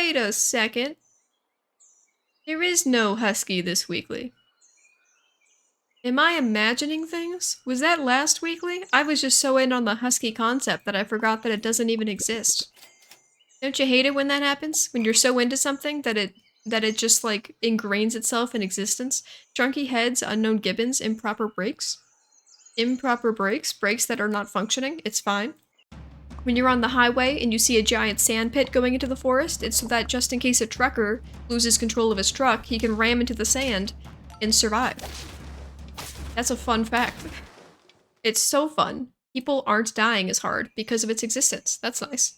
Wait a second. There is no Husky this weekly. Am I imagining things? Was that last weekly? I was just so in on the Husky concept that I forgot that it doesn't even exist. Don't you hate it when that happens? When you're so into something that it just like ingrains itself in existence? Chunky heads, unknown gibbons, improper brakes. Improper brakes that are not functioning, it's fine. When you're on the highway and you see a giant sand pit going into the forest, it's so that just in case a trucker loses control of his truck, he can ram into the sand and survive. That's a fun fact. It's so fun. People aren't dying as hard because of its existence. That's nice.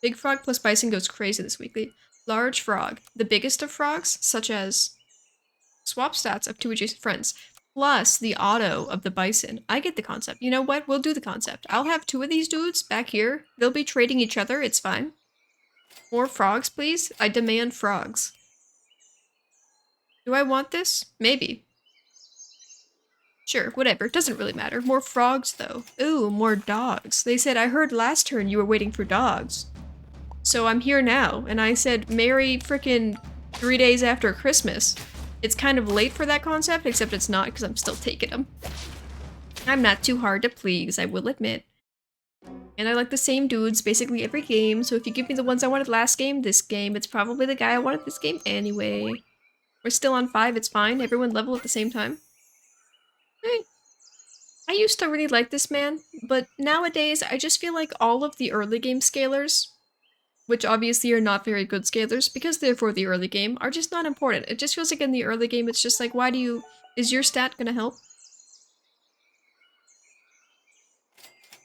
Big frog plus bison goes crazy this weekly. Large frog. The biggest of frogs, such as swap stats of 2 adjacent friends, plus the auto of the bison. I get the concept. You know what? We'll do the concept. I'll have 2 of these dudes back here. They'll be trading each other. It's fine. More frogs, please. I demand frogs. Do I want this? Maybe. Sure, whatever. It doesn't really matter. More frogs, though. Ooh, more dogs. They said, I heard last turn you were waiting for dogs. So I'm here now, and I said, Merry frickin' 3 days after Christmas. It's kind of late for that concept, except it's not because I'm still taking them. I'm not too hard to please, I will admit. And I like the same dudes basically every game, so if you give me the ones I wanted last game, this game, it's probably the guy I wanted this game anyway. We're still on 5, it's fine. Everyone level at the same time. I used to really like this man, but nowadays I just feel like all of the early game scalers, which obviously are not very good scalers because they're for the early game, are just not important. It just feels like in the early game it's just like, is your stat gonna help?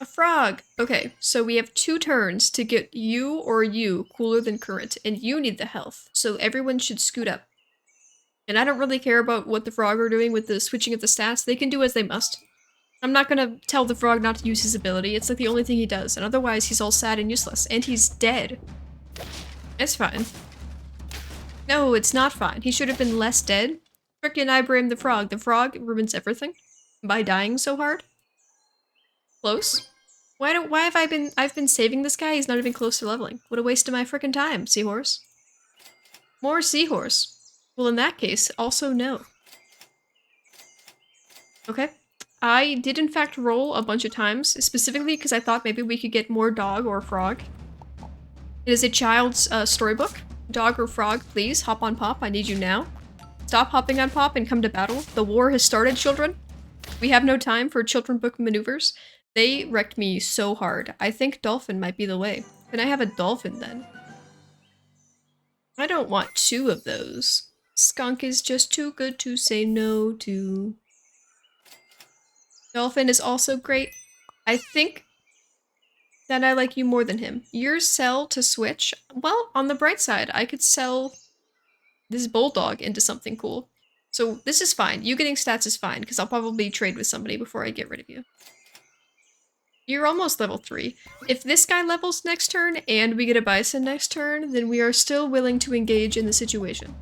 A frog! Okay, so we have 2 turns to get you or you cooler than current, and you need the health, so everyone should scoot up. And I don't really care about what the frog are doing with the switching of the stats, they can do as they must. I'm not gonna tell the frog not to use his ability, it's like the only thing he does, and otherwise he's all sad and useless, and he's dead. It's fine. No, it's not fine. He should have been less dead. Frickin' I blame the frog. The frog ruins everything by dying so hard. Close? Why have I've been saving this guy, he's not even close to leveling. What a waste of my frickin' time, seahorse. More seahorse. Well, in that case, also no. Okay. I did in fact roll a bunch of times, specifically because I thought maybe we could get more dog or frog. It is a child's storybook. Dog or frog, please, hop on Pop, I need you now. Stop hopping on Pop and come to battle. The war has started, children. We have no time for children book maneuvers. They wrecked me so hard. I think dolphin might be the way. Can I have a dolphin then? I don't want 2 of those. Skunk is just too good to say no to. Dolphin is also great. I think that I like you more than him. Your sell to switch. Well, on the bright side, I could sell this bulldog into something cool. So this is fine. You getting stats is fine, because I'll probably trade with somebody before I get rid of you. You're almost level 3. If this guy levels next turn, and we get a bison next turn, then we are still willing to engage in the situation.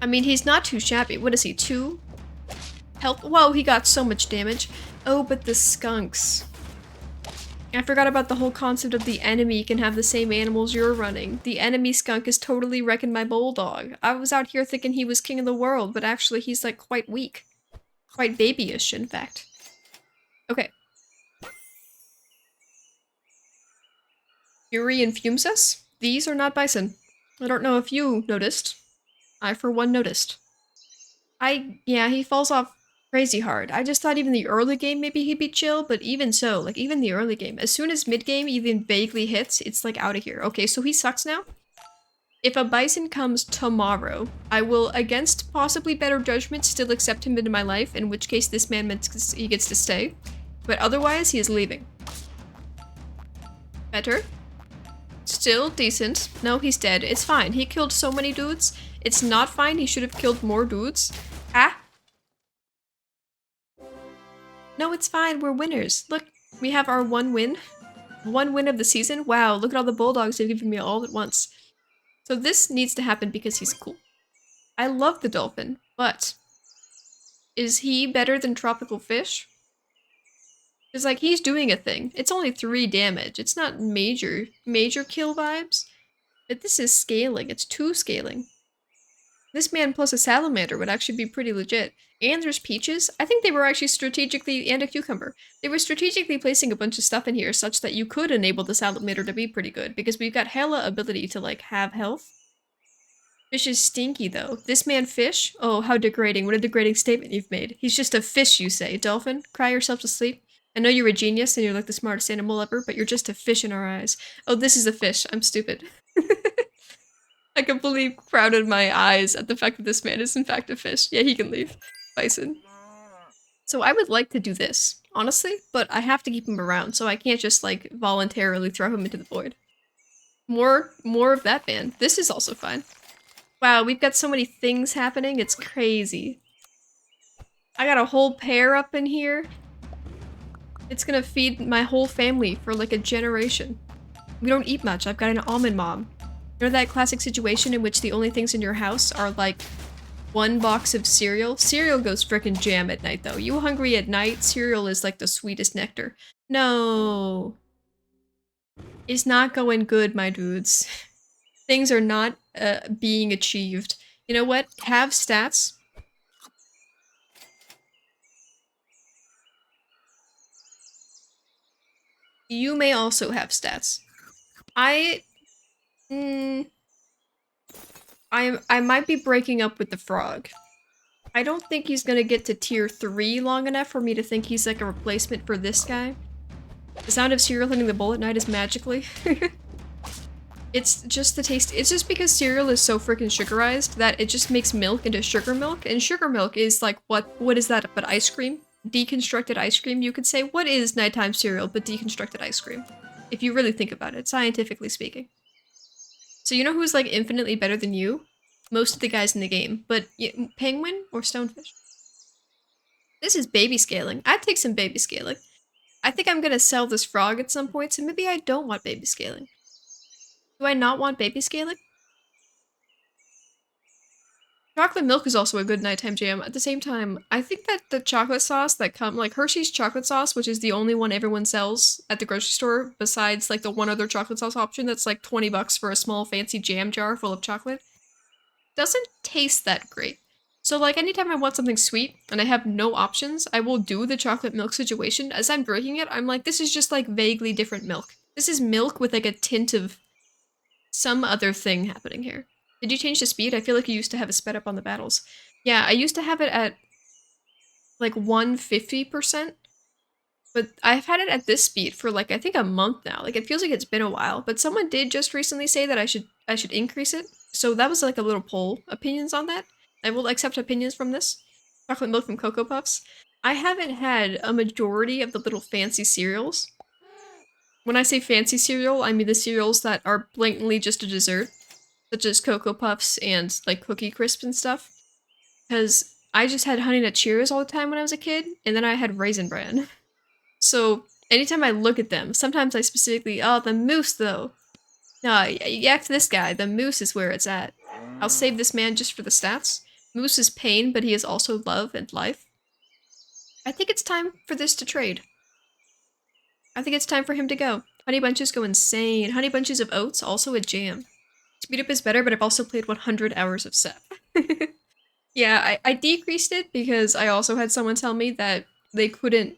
I mean, he's not too shabby. What is he, 2? Health? Whoa, he got so much damage. Oh, but the skunks. I forgot about the whole concept of the enemy can have the same animals you're running. The enemy skunk is totally wrecking my bulldog. I was out here thinking he was king of the world, but actually he's like quite weak. Quite babyish, in fact. Okay. Fury and Fumesus? These are not bison. I don't know if you noticed. I, for one, noticed. Yeah, he falls off crazy hard. I just thought even the early game maybe he'd be chill, but even so, like even the early game, as soon as mid game even vaguely hits, it's like out of here. Okay, so he sucks now. If a bison comes tomorrow, I will, against possibly better judgment, still accept him into my life, in which case this man meant he gets to stay. But otherwise, he is leaving. Better. Still decent. No, he's dead. It's fine. He killed so many dudes. It's not fine. He should have killed more dudes. Ah. No, it's fine. We're winners. Look, we have our 1 win. 1 win of the season. Wow, look at all the bulldogs they've given me all at once. So this needs to happen because he's cool. I love the dolphin, but is he better than tropical fish? Because, like, he's doing a thing. It's only 3 damage. It's not major kill vibes. But this is scaling. It's 2 scaling. This man plus a salamander would actually be pretty legit. And there's peaches. I think they were actually strategically, and a cucumber. They were strategically placing a bunch of stuff in here such that you could enable the salamander to be pretty good, because we've got hella ability to, like, have health. Fish is stinky, though. This man fish? Oh, how degrading. What a degrading statement you've made. He's just a fish, you say. Dolphin, cry yourself to sleep. I know you're a genius and you're like the smartest animal ever, but you're just a fish in our eyes. Oh, this is a fish. I'm stupid. I completely crowded my eyes at the fact that this man is in fact a fish. Yeah, he can leave. Bison. So I would like to do this, honestly, but I have to keep him around, so I can't just, like, voluntarily throw him into the void. More of that man. This is also fine. Wow, we've got so many things happening, it's crazy. I got a whole pear up in here. It's gonna feed my whole family for like a generation. We don't eat much. I've got an almond mom. You know that classic situation in which the only things in your house are like 1 box of cereal? Cereal goes frickin' jam at night though. You hungry at night? Cereal is like the sweetest nectar. No. It's not going good, my dudes. Things are not being achieved. You know what? Have stats. You may also have stats. I might be breaking up with the frog. I don't think he's gonna get to tier 3 long enough for me to think he's like a replacement for this guy. The sound of cereal hitting the bowl at night is magically. It's just the taste. It's just because cereal is so freaking sugarized that it just makes milk into sugar milk, and sugar milk is like what is that but ice cream? Deconstructed ice cream, you could say. What is nighttime cereal but deconstructed ice cream? If you really think about it, scientifically speaking. So you know who's like infinitely better than you? Most of the guys in the game, but penguin or stonefish? This is baby scaling. I'd take some baby scaling. I think I'm gonna sell this frog at some point, so maybe I don't want baby scaling. Do I not want baby scaling? Chocolate milk is also a good nighttime jam. At the same time, I think that the chocolate sauce that like Hershey's chocolate sauce, which is the only one everyone sells at the grocery store, besides like the one other chocolate sauce option that's like 20 bucks for a small fancy jam jar full of chocolate, doesn't taste that great. So like anytime I want something sweet and I have no options, I will do the chocolate milk situation. As I'm drinking it, I'm like, this is just like vaguely different milk. This is milk with like a tint of some other thing happening here. Did you change the speed? I feel like you used to have it sped up on the battles. Yeah, I used to have it at like 150%, but I've had it at this speed for like I think a month now. Like it feels like it's been a while, but someone did just recently say that I should increase it. So that was like a little poll. Opinions on that? I will accept opinions from this. Chocolate milk from Cocoa Puffs. I haven't had a majority of the little fancy cereals. When I say fancy cereal, I mean the cereals that are blatantly just a dessert, such as Cocoa Puffs and like Cookie Crisp and stuff. Because I just had Honey Nut Cheerios all the time when I was a kid, and then I had Raisin Bran. So anytime I look at them, sometimes I specifically, oh, the mousse though. No, yak this guy, the mousse is where it's at. I'll save this man just for the stats. Mousse is pain, but he is also love and life. I think it's time for this to trade. I think it's time for him to go. Honey Bunches go insane. Honey Bunches of Oats, also a jam. Speed up is better, but I've also played 100 hours of SEP. Yeah, I decreased it because I also had someone tell me that they couldn't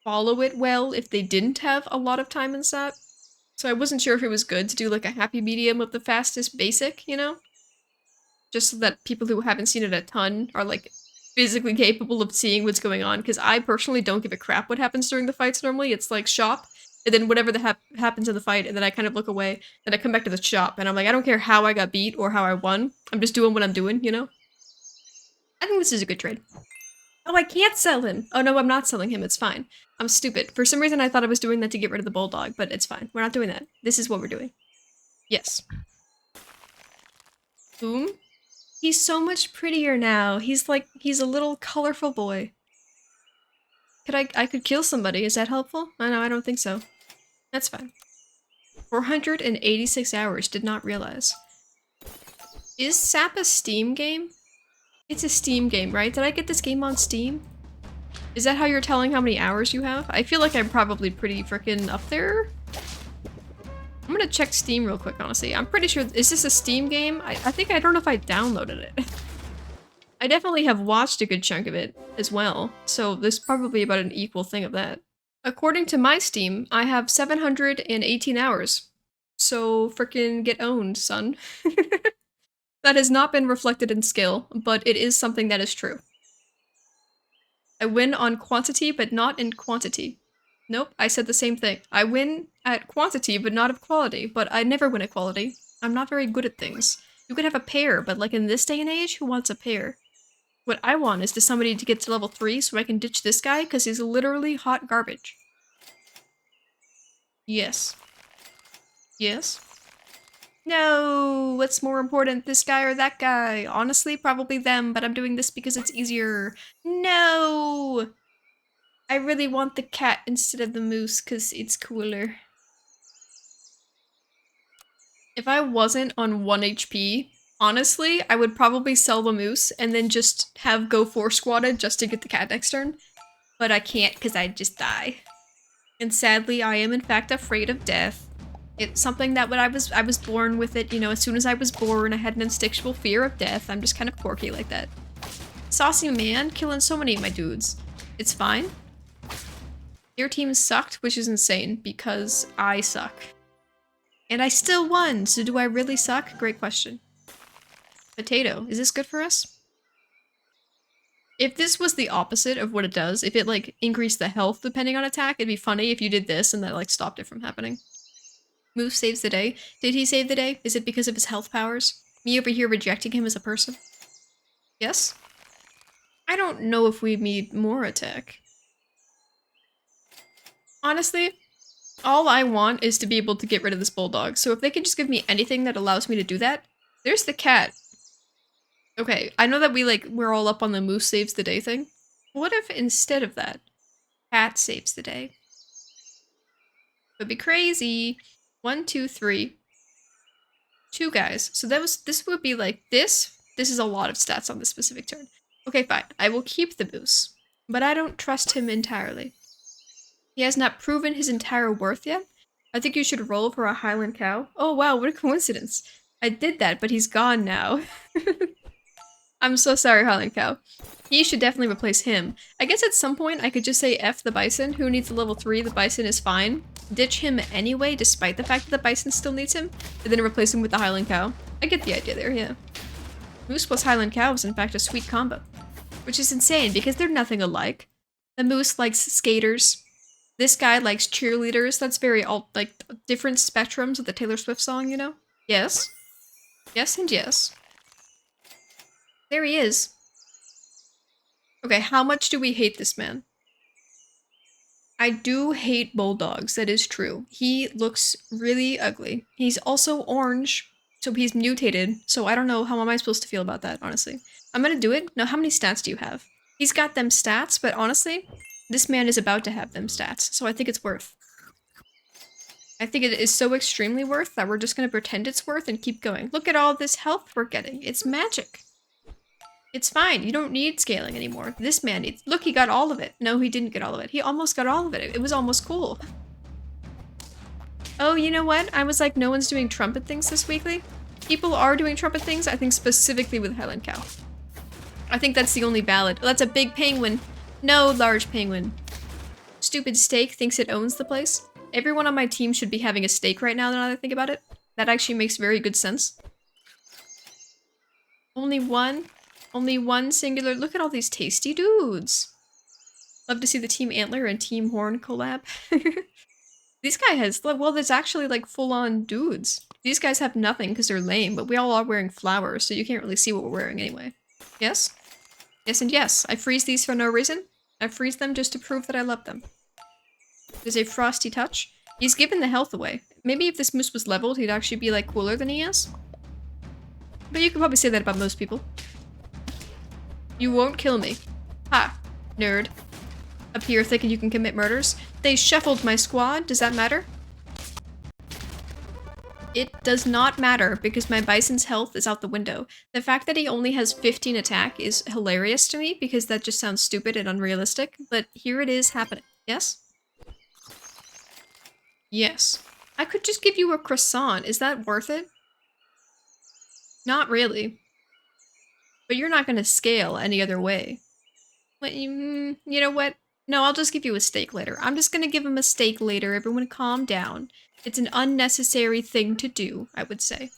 follow it well if they didn't have a lot of time in SEP. So I wasn't sure if it was good to do like a happy medium of the fastest basic, you know? Just so that people who haven't seen it a ton are like physically capable of seeing what's going on, because I personally don't give a crap what happens during the fights normally. It's like shop, and then whatever happens in the fight, and then I kind of look away, then I come back to the shop, and I'm like, I don't care how I got beat or how I won. I'm just doing what I'm doing, you know? I think this is a good trade. Oh, I can't sell him! Oh no, I'm not selling him, it's fine. I'm stupid. For some reason I thought I was doing that to get rid of the bulldog, but it's fine. We're not doing that. This is what we're doing. Yes. Boom. He's so much prettier now. He's a little colorful boy. I could kill somebody. Is that helpful? I know, I don't think so. That's fine. 486 hours, did not realize. Is SAP a Steam game? It's a Steam game, right? Did I get this game on Steam? Is that how you're telling how many hours you have? I feel like I'm probably pretty frickin' up there. I'm gonna check Steam real quick, honestly. I'm pretty sure, is this a Steam game? I think, I don't know if I downloaded it. I definitely have watched a good chunk of it as well, so there's probably about an equal thing of that. According to my Steam, I have 718 hours. So frickin' get owned, son. That has not been reflected in skill, but it is something that is true. I win on quantity, but not in quantity. Nope, I said the same thing. I win at quantity, but not of quality, but I never win at quality. I'm not very good at things. You could have a pair, but like in this day and age, who wants a pair? What I want is to somebody to get to level 3 so I can ditch this guy, because he's literally hot garbage. Yes. Yes? No! What's more important, this guy or that guy? Honestly, probably them, but I'm doing this because it's easier. No! I really want the cat instead of the moose, because it's cooler. If I wasn't on 1 HP, honestly, I would probably sell the moose and then just have go 4 squatted just to get the cat next turn. But I can't because I'd just die. And sadly, I am in fact afraid of death. It's something that when I was born with it, you know, as soon as I was born, I had an instinctual fear of death. I'm just kind of quirky like that. Saucy man, killing so many of my dudes. It's fine. Your team sucked, which is insane, because I suck. And I still won, so do I really suck? Great question. Potato, is this good for us? If this was the opposite of what it does, if it like increased the health depending on attack, it'd be funny if you did this and that like stopped it from happening. Moose saves the day. Did he save the day? Is it because of his health powers? Me over here rejecting him as a person? Yes? I don't know if we need more attack. Honestly, all I want is to be able to get rid of this bulldog, so if they can just give me anything that allows me to do that. There's the cat. Okay, I know that we're all up on the moose saves the day thing. What if instead of that, cat saves the day? Would be crazy. 1, 2, 3. 2 guys. So this would be like this. This is a lot of stats on this specific turn. Okay, fine. I will keep the moose, but I don't trust him entirely. He has not proven his entire worth yet. I think you should roll for a Highland cow. Oh wow, what a coincidence. I did that, but he's gone now. I'm so sorry, Highland cow. He should definitely replace him. I guess at some point I could just say F the bison. Who needs a level 3? The bison is fine. Ditch him anyway, despite the fact that the bison still needs him, and then replace him with the Highland cow. I get the idea there, yeah. Moose plus Highland cow is in fact a sweet combo. Which is insane, because they're nothing alike. The moose likes skaters. This guy likes cheerleaders. That's very like different spectrums of the Taylor Swift song, you know? Yes. Yes and yes. There he is. Okay, how much do we hate this man? I do hate bulldogs, that is true. He looks really ugly. He's also orange, so he's mutated, so I don't know how am I supposed to feel about that, honestly. I'm gonna do it. Now, how many stats do you have? He's got them stats, but honestly, this man is about to have them stats, so I think it's worth. I think it is so extremely worth that we're just gonna pretend it's worth and keep going. Look at all this health we're getting. It's magic. It's fine. You don't need scaling anymore. This man needs... Look, he got all of it. No, he didn't get all of it. He almost got all of it. It was almost cool. Oh, you know what? I was like, no one's doing trumpet things this weekly. People are doing trumpet things, I think specifically with Highland Cow. I think that's the only valid... Oh, that's a big penguin. No, large penguin. Stupid steak thinks it owns the place. Everyone on my team should be having a steak right now that I think about it. That actually makes very good sense. Only one? Only one singular. Look at all these tasty dudes. Love to see the Team Antler and Team Horn collab. These guy has, well, there's actually like full-on dudes. These guys have nothing because they're lame, but we all are wearing flowers, so you can't really see what we're wearing anyway. Yes? Yes and yes. I freeze these for no reason. I freeze them just to prove that I love them. There's a frosty touch. He's given the health away. Maybe if this moose was leveled, he'd actually be like cooler than he is. But you could probably say that about most people. You won't kill me. Ha, nerd. Up here thinking you can commit murders. They shuffled my squad. Does that matter? It does not matter because my bison's health is out the window. The fact that he only has 15 attack is hilarious to me because that just sounds stupid and unrealistic, but here it is happening. Yes? Yes. I could just give you a croissant. Is that worth it? Not really. But you're not gonna scale any other way. But you know what? No, I'll just give you a steak later. I'm just gonna give him a steak later. Everyone calm down. It's an unnecessary thing to do, I would say.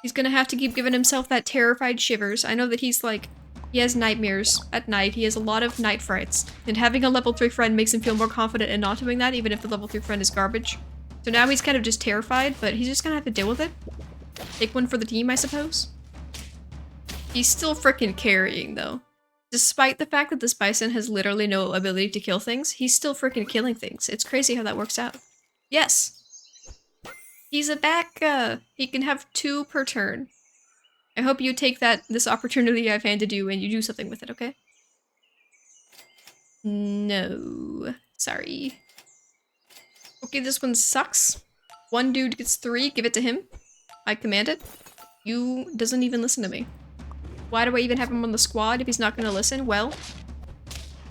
He's gonna have to keep giving himself that terrified shivers. I know that he's like, he has nightmares at night. He has a lot of night frights. And having a level 3 friend makes him feel more confident in not doing that, even if the level 3 friend is garbage. So now he's kind of just terrified, but he's just gonna have to deal with it. Take one for the team, I suppose. He's still freaking carrying, though. Despite the fact that this bison has literally no ability to kill things, he's still freaking killing things. It's crazy how that works out. Yes! He's a back, he can have 2 per turn. I hope you take this opportunity I've handed you and you do something with it, okay? No. Sorry. Okay, this one sucks. One dude gets 3, give it to him. I command it. You doesn't even listen to me. Why do I even have him on the squad if he's not gonna listen? Well,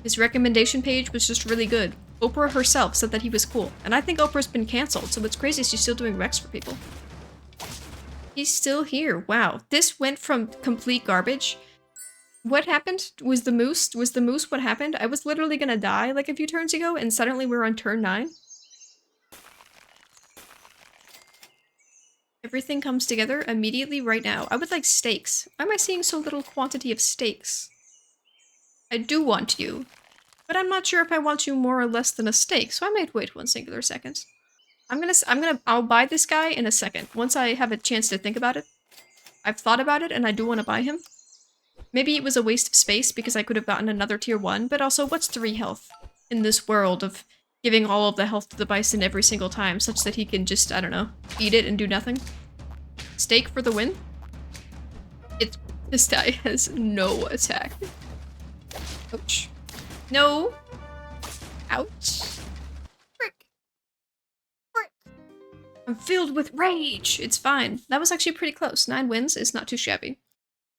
his recommendation page was just really good. Oprah herself said that he was cool. And I think Oprah's been cancelled, so what's crazy is she's still doing Rex for people. He's still here. Wow. This went from complete garbage. What happened? Was the moose what happened? I was literally gonna die like a few turns ago, and suddenly we're on turn 9. Everything comes together immediately right now. I would like steaks. Why am I seeing so little quantity of steaks? I do want you, but I'm not sure if I want you more or less than a steak, so I might wait 1 singular second. I'll buy this guy in a second, once I have a chance to think about it. I've thought about it, and I do want to buy him. Maybe it was a waste of space because I could have gotten another tier 1, but also what's 3 health in this world of giving all of the health to the bison every single time, such that he can just, I don't know, eat it and do nothing? Steak for the win? This guy has no attack. Ouch. No! Ouch. Frick. Frick. I'm filled with rage! It's fine. That was actually pretty close. 9 wins is not too shabby.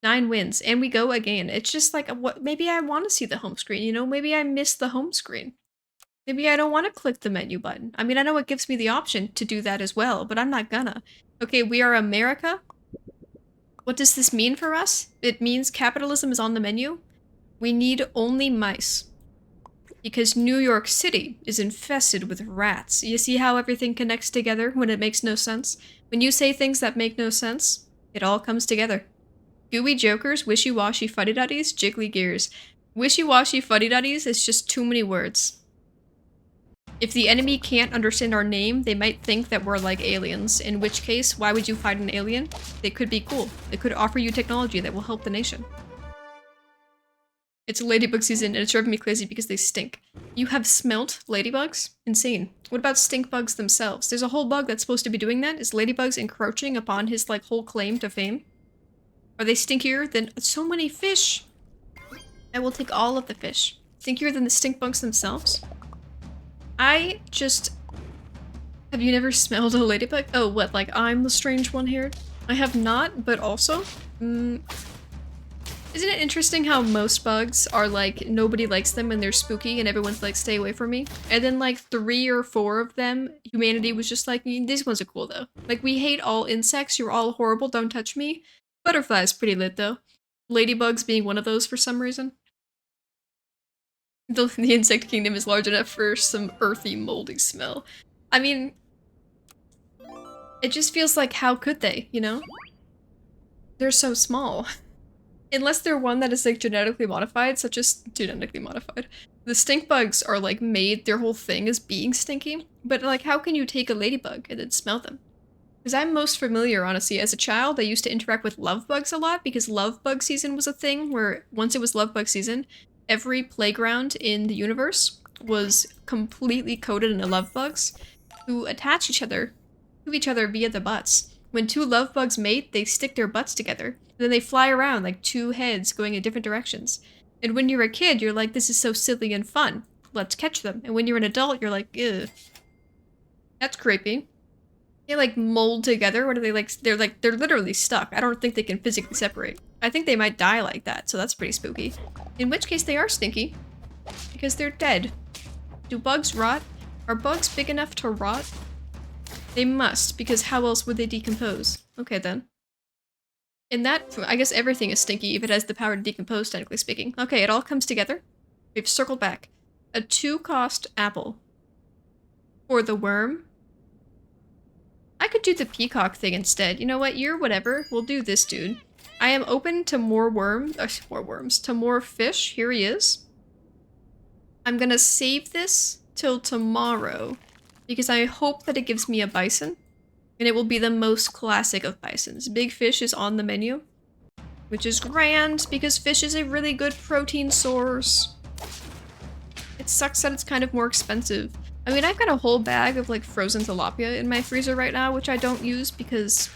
9 wins, and we go again. It's just like, what? Maybe I want to see the home screen, you know? Maybe I miss the home screen. Maybe I don't want to click the menu button. I mean, I know it gives me the option to do that as well, but I'm not gonna. Okay, we are America. What does this mean for us? It means capitalism is on the menu. We need only mice. Because New York City is infested with rats. You see how everything connects together when it makes no sense? When you say things that make no sense, it all comes together. Gooey jokers, wishy-washy fuddy-duddies, jiggly gears. Wishy-washy fuddy-duddies is just too many words. If the enemy can't understand our name, they might think that we're like aliens, in which case, why would you fight an alien? They could be cool. They could offer you technology that will help the nation. It's ladybug season, and it's driving me crazy because they stink. You have smelt ladybugs? Insane. What about stink bugs themselves? There's a whole bug that's supposed to be doing that. Is ladybugs encroaching upon his, like, whole claim to fame? Are they stinkier than so many fish? I will take all of the fish. Stinkier than the stink bugs themselves? I just... Have you never smelled a ladybug? Oh, what, like I'm the strange one here? I have not, but also... Isn't it interesting how most bugs are like, nobody likes them and they're spooky and everyone's like, stay away from me? And then like 3 or 4 of them, humanity was just like, these ones are cool though. Like, we hate all insects, you're all horrible, don't touch me. Butterflies pretty lit though. Ladybugs being one of those for some reason. The insect kingdom is large enough for some earthy, moldy smell. I mean, it just feels like, how could they, you know? They're so small. Unless they're one that is like genetically modified, such as genetically modified. The stink bugs are like made, their whole thing is being stinky. But like, how can you take a ladybug and then smell them? Because I'm most familiar, honestly, as a child, I used to interact with love bugs a lot because love bug season was a thing where once it was love bug season, every playground in the universe was completely coated in love bugs who attach each other to each other via the butts. When 2 love bugs mate, they stick their butts together. Then they fly around like 2 heads going in different directions. And when you're a kid, you're like, this is so silly and fun. Let's catch them. And when you're an adult, you're like, ugh. That's creepy. They like mold together. What are they like? They're literally stuck. I don't think they can physically separate. I think they might die like that, so that's pretty spooky. In which case they are stinky. Because they're dead. Do bugs rot? Are bugs big enough to rot? They must, because how else would they decompose? Okay then. In that, I guess everything is stinky if it has the power to decompose, technically speaking. Okay, it all comes together. We've circled back. A 2-cost apple. For the worm. I could do the peacock thing instead. You know what? You're whatever. We'll do this dude. I am open to more worms, to more fish. Here he is. I'm gonna save this till tomorrow because I hope that it gives me a bison. And it will be the most classic of bisons. Big fish is on the menu, which is grand because fish is a really good protein source. It sucks that it's kind of more expensive. I mean, I've got a whole bag of like frozen tilapia in my freezer right now, which I don't use because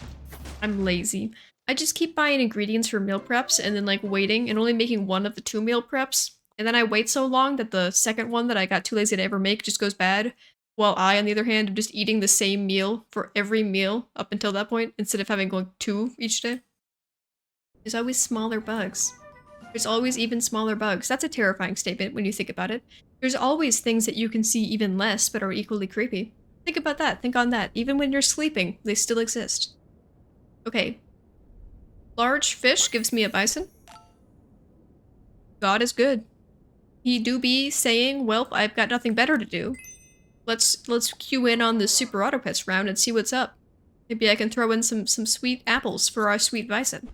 I'm lazy. I just keep buying ingredients for meal preps and then like waiting and only making one of the 2 meal preps. And then I wait so long that the second one that I got too lazy to ever make just goes bad. While I, on the other hand, am just eating the same meal for every meal up until that point instead of having like 2 each day. There's always smaller bugs. There's always even smaller bugs. That's a terrifying statement when you think about it. There's always things that you can see even less but are equally creepy. Think about that. Think on that. Even when you're sleeping, they still exist. Okay. Large fish gives me a bison. God is good. He do be saying, well, I've got nothing better to do. Let's cue in on the Super Auto Pets round and see what's up. Maybe I can throw in some sweet apples for our sweet bison.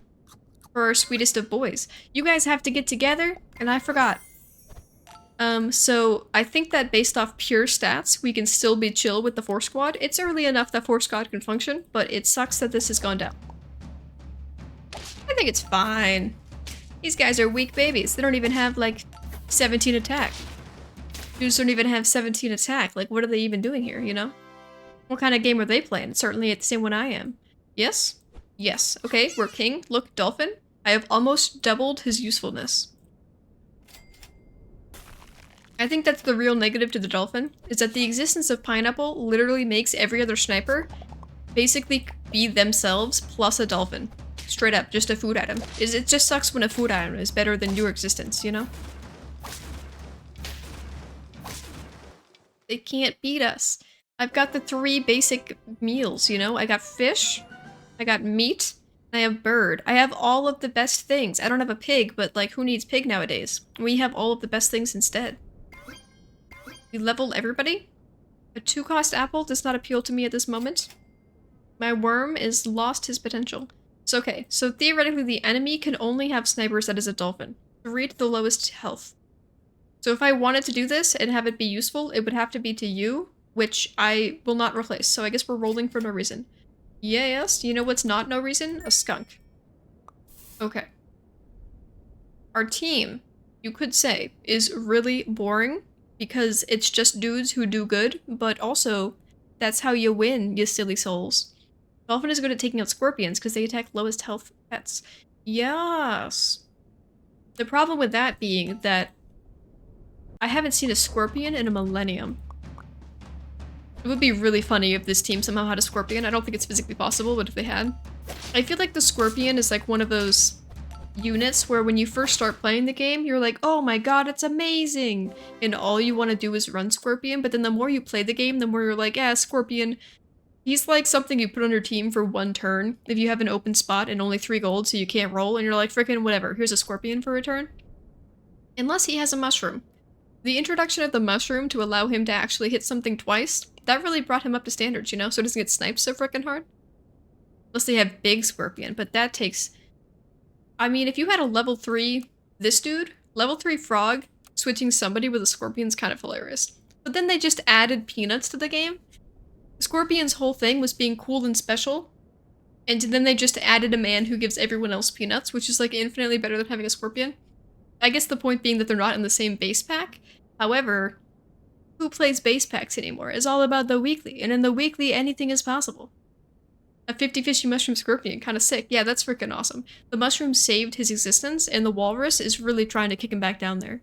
For our sweetest of boys. You guys have to get together, and I forgot. So I think that based off pure stats, we can still be chill with the 4 squad. It's early enough that 4 squad can function, but it sucks that this has gone down. I think it's fine. These guys are weak babies. They don't even have, like, 17 attack. Dudes don't even have 17 attack. Like, what are they even doing here, you know? What kind of game are they playing? Certainly it's the same one I am. Yes? Yes. Okay, we're king. Look, dolphin. I have almost doubled his usefulness. I think that's the real negative to the dolphin, is that the existence of pineapple literally makes every other sniper basically be themselves plus a dolphin. Straight up, just a food item. It just sucks when a food item is better than your existence, you know? They can't beat us. I've got the 3 basic meals, you know? I got fish, I got meat, and I have bird. I have all of the best things. I don't have a pig, but like, who needs pig nowadays? We have all of the best things instead. We leveled everybody? A 2-cost apple does not appeal to me at this moment. My worm is lost his potential. So okay, so theoretically the enemy can only have snipers that is a dolphin. 3 to the lowest health. So if I wanted to do this and have it be useful, it would have to be to you, which I will not replace. So I guess we're rolling for no reason. Yes, you know what's not no reason? A skunk. Okay. Our team, you could say, is really boring because it's just dudes who do good, but also that's how you win, you silly souls. Dolphin is good at taking out scorpions because they attack lowest health pets. Yes. The problem with that being that I haven't seen a scorpion in a millennium. It would be really funny if this team somehow had a scorpion. I don't think it's physically possible, but if they had. I feel like the scorpion is like one of those units where when you first start playing the game, you're like, oh my god, it's amazing! And all you want to do is run Scorpion, but then the more you play the game, the more you're like, yeah, Scorpion, he's like something you put on your team for 1 turn if you have an open spot and only 3 gold so you can't roll, and you're like, frickin' whatever, here's a Scorpion for a turn. Unless he has a mushroom. The introduction of the mushroom to allow him to actually hit something twice, that really brought him up to standards, you know, so he doesn't get sniped so frickin' hard. Unless they have big Scorpion, but that takes... I mean, if you had a level 3, this dude, level 3 frog, switching somebody with a Scorpion's kind of hilarious. But then they just added peanuts to the game. Scorpion's whole thing was being cool and special, and then they just added a man who gives everyone else peanuts, which is like infinitely better than having a Scorpion. I guess the point being that they're not in the same base pack. However, who plays base packs anymore? It's all about the weekly, and in the weekly, anything is possible. A 50-fishy mushroom scorpion, kind of sick. Yeah, that's freaking awesome. The mushroom saved his existence, and the walrus is really trying to kick him back down there.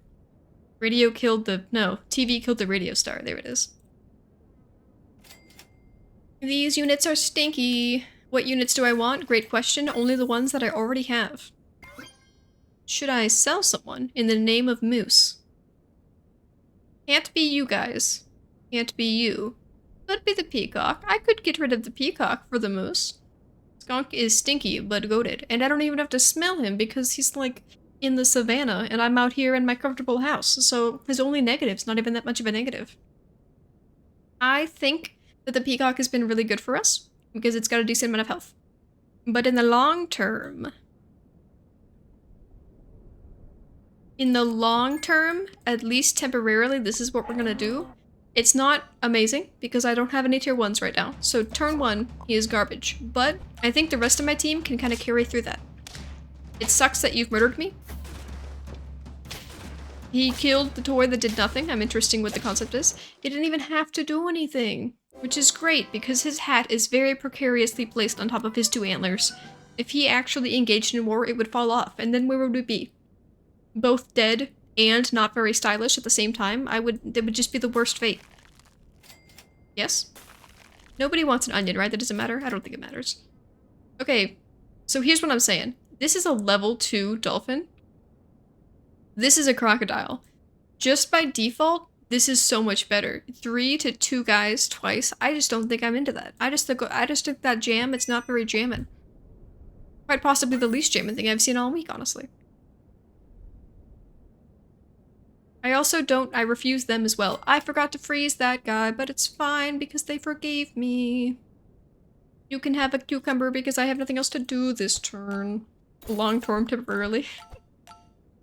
Radio killed the... no, TV killed the radio star. There it is. These units are stinky. What units do I want? Great question. Only the ones that I already have. Should I sell someone in the name of Moose? Can't be you guys. Can't be you. Could be the peacock. I could get rid of the peacock for the moose. Skunk is stinky but goated, and I don't even have to smell him because he's like in the savannah and I'm out here in my comfortable house, so his only negative's not even that much of a negative. I think that the peacock has been really good for us because it's got a decent amount of health. But in the long term, at least temporarily, this is what we're gonna do. It's not amazing because I don't have any tier 1s right now. So turn 1, he is garbage. But I think the rest of my team can kind of carry through that. It sucks that you've murdered me. He killed the toy that did nothing. I'm interested in what the concept is. He didn't even have to do anything, which is great because his hat is very precariously placed on top of his 2 antlers. If he actually engaged in war, it would fall off, and then where would we be? Both dead and not very stylish at the same time. It would just be the worst fate. Yes? Nobody wants an onion, right? That doesn't matter? I don't think it matters. Okay, so here's what I'm saying. This is a level 2 dolphin. This is a crocodile. Just by default, this is so much better. 3 to 2 guys twice. I just don't think I'm into that. I just took that jam. It's not very jamming. Quite possibly the least jamming thing I've seen all week, honestly. I refuse them as well. I forgot to freeze that guy, but it's fine because they forgave me. You can have a cucumber because I have nothing else to do this turn. Long term temporarily.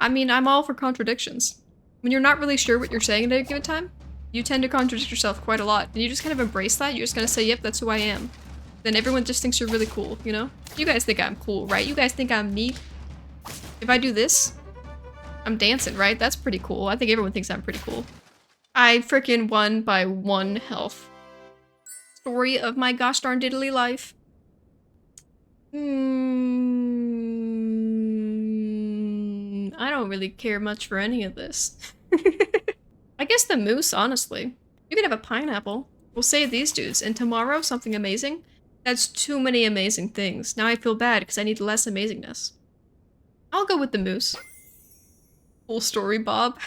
I mean, I'm all for contradictions. When you're not really sure what you're saying at a given time, you tend to contradict yourself quite a lot. And you just kind of embrace that. You're just gonna say, yep, that's who I am. Then everyone just thinks you're really cool, you know? You guys think I'm cool, right? You guys think I'm neat? If I do this, I'm dancing, right? That's pretty cool. I think everyone thinks I'm pretty cool. I freaking won by 1 health. Story of my gosh darn diddly life. I don't really care much for any of this. I guess the moose, honestly. You could have a pineapple. We'll save these dudes, and tomorrow, something amazing. That's too many amazing things. Now I feel bad because I need less amazingness. I'll go with the moose. Full story, Bob.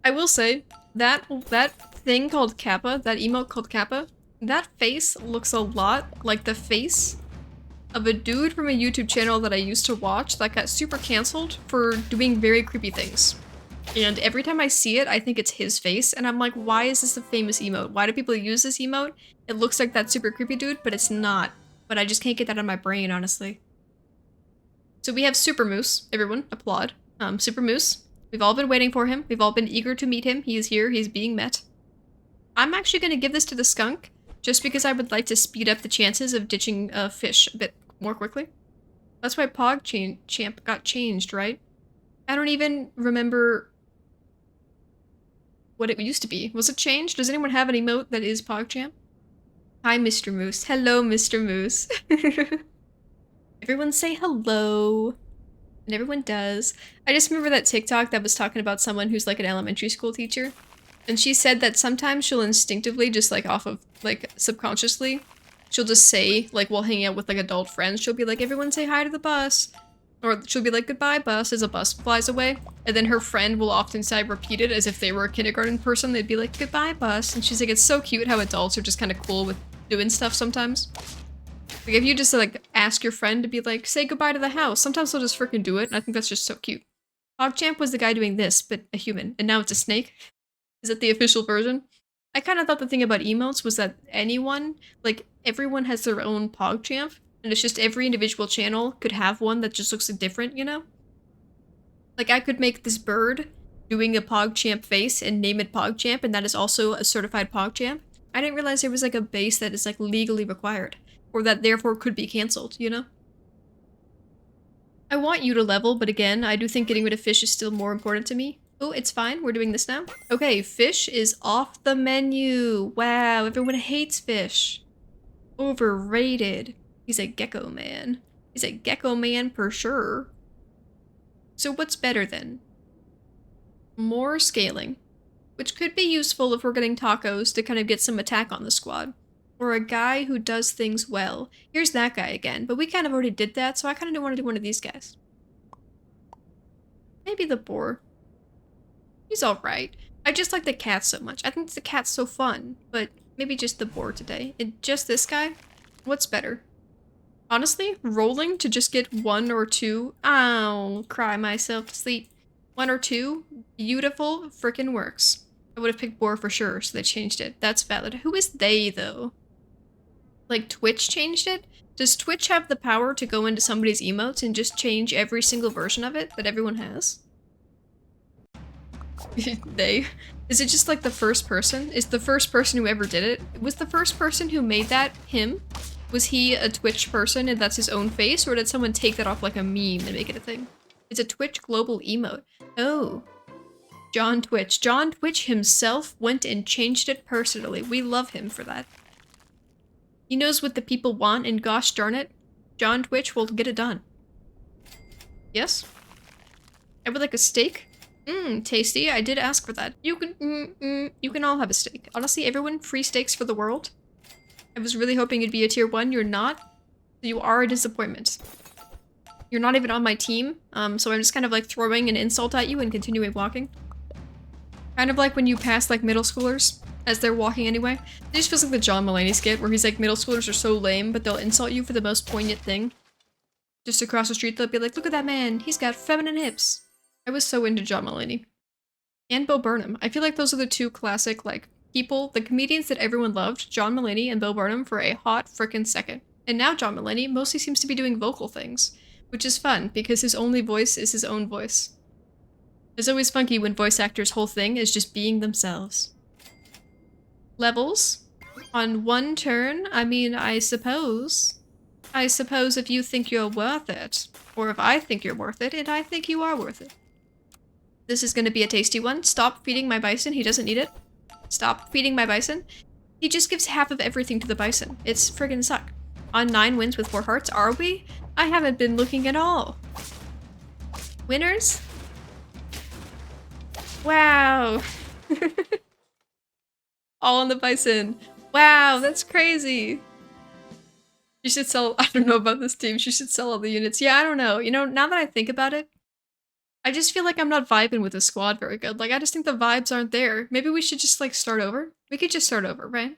I will say, that thing called Kappa, that emote called Kappa, that face looks a lot like the face of a dude from a YouTube channel that I used to watch that got super canceled for doing very creepy things. And every time I see it, I think it's his face, and I'm like, why is this a famous emote? Why do people use this emote? It looks like that super creepy dude, but it's not. But I just can't get that out of my brain, honestly. So we have Super Moose. Everyone, applaud. Super Moose. We've all been waiting for him. We've all been eager to meet him. He is here. He's being met. I'm actually going to give this to the skunk, just because I would like to speed up the chances of ditching fish a bit more quickly. That's why PogChamp got changed, right? I don't even remember what it used to be. Was it changed? Does anyone have an emote that is PogChamp? Hi, Mr. Moose. Hello, Mr. Moose. Everyone say hello. And everyone does. I just remember that TikTok that was talking about someone who's like an elementary school teacher. And she said that sometimes she'll instinctively, just like off of, like subconsciously, she'll just say, like while hanging out with like adult friends, she'll be like, everyone say hi to the bus. Or she'll be like, goodbye bus, as a bus flies away. And then her friend will often say, repeat it as if they were a kindergarten person. They'd be like, goodbye bus. And she's like, it's so cute how adults are just kind of cool with doing stuff sometimes. Like if you just like ask your friend to be like, say goodbye to the house, sometimes they'll just freaking do it. And I think that's just so cute. PogChamp was the guy doing this, but a human. And now it's a snake. Is that the official version? I kind of thought the thing about emotes was that anyone, like everyone has their own PogChamp. And it's just every individual channel could have one that just looks different, you know? Like I could make this bird doing a PogChamp face and name it PogChamp, and that is also a certified PogChamp. I didn't realize there was like a base that is like legally required. Or that therefore could be cancelled, you know? I want you to level, but again, I do think getting rid of fish is still more important to me. Oh, it's fine. We're doing this now. Okay, fish is off the menu. Wow, everyone hates fish. Overrated. He's a gecko man. He's a gecko man for sure. So what's better then? More scaling, which could be useful if we're getting tacos to kind of get some attack on the squad. Or a guy who does things well. Here's that guy again, but we kind of already did that, so I kind of don't want to do one of these guys. Maybe the boar. He's alright. I just like the cat so much. I think the cat's so fun, but Maybe just the boar today. Just this guy? What's better? Honestly, rolling to just get 1 or 2. Ow, cry myself to sleep. 1 or 2 beautiful freaking works. I would have picked boar for sure, so they changed it. That's valid. Who is they, though? Like, Twitch changed it? Does Twitch have the power to go into somebody's emotes and just change every single version of it that everyone has? They? Is it just like the first person? Is the first person who ever did it? Was the first person who made that him? Was he a Twitch person and that's his own face? Or did someone take that off like a meme and make it a thing? It's a Twitch global emote. Oh. John Twitch. John Twitch himself went and changed it personally. We love him for that. He knows what the people want, and gosh darn it, John Twitch will get it done. Yes? I would like a steak. Tasty. I did ask for that. You can all have a steak. Honestly, everyone, free steaks for the world. I was really hoping you'd be a tier 1. You're not. You are a disappointment. You're not even on my team, so I'm just kind of like throwing an insult at you and continuing walking. Kind of like when you pass like middle schoolers as they're walking anyway. It just feels like the John Mulaney skit where he's like, middle schoolers are so lame, but they'll insult you for the most poignant thing. Just across the street, they'll be like, look at that man, he's got feminine hips. I was so into John Mulaney. And Bo Burnham. I feel like those are the two classic, like, people, the comedians that everyone loved, John Mulaney and Bo Burnham, for a hot frickin' second. And now John Mulaney mostly seems to be doing vocal things, which is fun, because his only voice is his own voice. It's always funky when voice actors' whole thing is just being themselves. Levels? On 1 turn? I mean, I suppose if you think you're worth it, or if I think you're worth it, and I think you are worth it. This is gonna be a tasty one. Stop feeding my bison, he doesn't need it. Stop feeding my bison. He just gives half of everything to the bison. It's friggin' suck. On 9 wins with 4 hearts, are we? I haven't been looking at all. Winners? Wow. All on the bison. Wow, that's crazy. You should sell, I don't know about this team, she should sell all the units. Yeah, I don't know. You know, now that I think about it, I just feel like I'm not vibing with the squad very good. Like, I just think the vibes aren't there. Maybe we should just, like, start over? We could just start over, right?